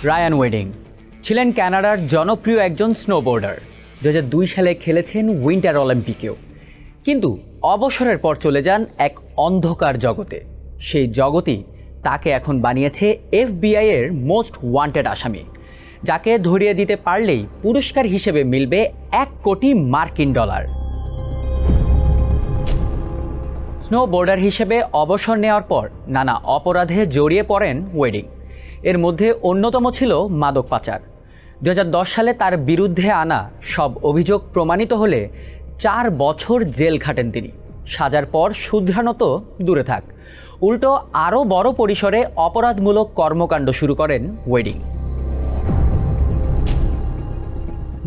Ryan wedding ছিলেন কানাডার জনপ্রিয় একজন স্নোবোর্ডার। 2002 সালে খেলেছেন উইন্টার অলিম্পিকেও, কিন্তু অবসরের পর চলে যান এক অন্ধকার জগতে। সেই জগতই তাকে এখন বানিয়েছে FBI এর মোস্ট ওয়ান্টেড আসামি, যাকে ধরিয়ে দিতে পারলেই পুরস্কার হিসেবে মিলবে $1 কোটি। স্নোবোর্ডার হিসেবে অবসর নেওয়ার পর নানা অপরাধে জড়িয়ে পড়েন ওয়েডিং। এর মধ্যে অন্যতম ছিল মাদক পাচার। 2010 সালে তার বিরুদ্ধে আনা সব অভিযোগ প্রমাণিত হলে 4 বছর জেল খাটেন তিনি। সাজার পর শুধরানো তো দূরে থাক, উল্টো আরও বড় পরিসরে অপরাধমূলক কর্মকাণ্ড শুরু করেন ওয়েডিং।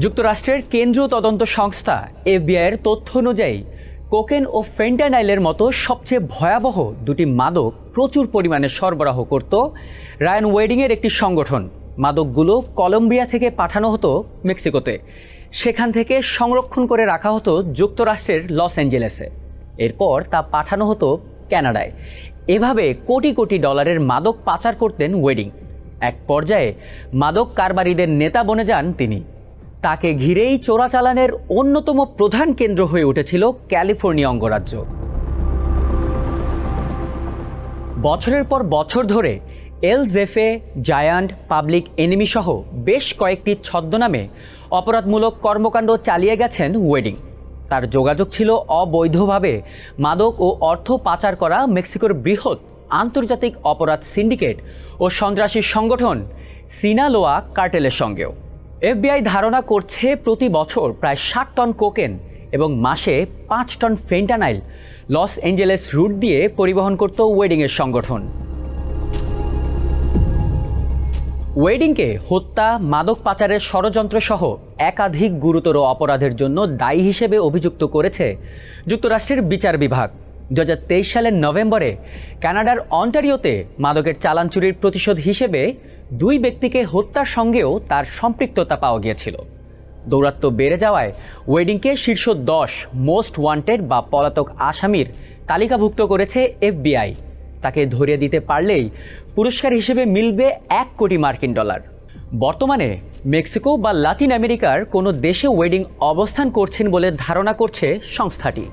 যুক্তরাষ্ট্রের কেন্দ্রীয় তদন্ত সংস্থা FBI এর তথ্য অনুযায়ী কোকেন ও ফেন্টানাইলের মতো সবচেয়ে ভয়াবহ দুটি মাদক প্রচুর পরিমাণে সরবরাহ করত রায়ান ওয়েডিংয়ের একটি সংগঠন। মাদকগুলো কলম্বিয়া থেকে পাঠানো হতো মেক্সিকোতে, সেখান থেকে সংরক্ষণ করে রাখা হতো যুক্তরাষ্ট্রের লস অ্যাঞ্জেলেসে, এরপর তা পাঠানো হতো কানাডায়। এভাবে কোটি কোটি ডলারের মাদক পাচার করতেন ওয়েডিং। এক পর্যায়ে মাদক কারবারিদের নেতা বনে যান তিনি। তাকে ঘিরেই চোরাচালানের অন্যতম প্রধান কেন্দ্র হয়ে উঠেছিল ক্যালিফোর্নিয়া অঙ্গরাজ্য। বছরের পর বছর ধরে এল জেফে, জায়ান্ট, পাবলিক এনিমি সহ বেশ কয়েকটি ছদ্মনামে অপরাধমূলক কর্মকাণ্ড চালিয়ে গেছেন ওয়েডিং। তার যোগাযোগ ছিল অবৈধভাবে মাদক ও অর্থ পাচার করা মেক্সিকোর বৃহৎ আন্তর্জাতিক অপরাধ সিন্ডিকেট ও সন্ত্রাসী সংগঠন সিনালোয়া কার্টেলের সঙ্গেও। FBI ধারণা করছে প্রতি বছর প্রায় 60 টন কোকেন এবং মাসে 5 ton fentanyl Los Angeles route পরিবহন করত ওয়েডিংয়ের সংগঠন। ওয়েডিংকে হত্যা, মাদক পাচারের ষড়যন্ত্র সহ একাধিক গুরুতর অপরাধের জন্য দায়ী হিসেবে অভিযুক্ত করেছে যুক্তরাষ্ট্রের বিচার বিভাগ। 2023 সালের নভেম্বরে কানাডার অন্টারিওতে মাদকের চালান চুরির প্রতিশোধ হিসেবে 2 ব্যক্তিকে হত্যার সঙ্গেও তার সম্পৃক্ততা পাওয়া গিয়েছিল। দৌরাত্ম্য বেড়ে যাওয়ায় ওয়েডিংকে শীর্ষ 10 মোস্ট ওয়ান্টেড বা পলাতক আসামির তালিকাভুক্ত করেছে FBI। তাকে ধরিয়ে দিতে পারলেই পুরস্কার হিসেবে মিলবে $1 কোটি। বর্তমানে মেক্সিকো বা লাতিন আমেরিকার কোনো দেশে ওয়েডিং অবস্থান করছেন বলে ধারণা করছে সংস্থাটি।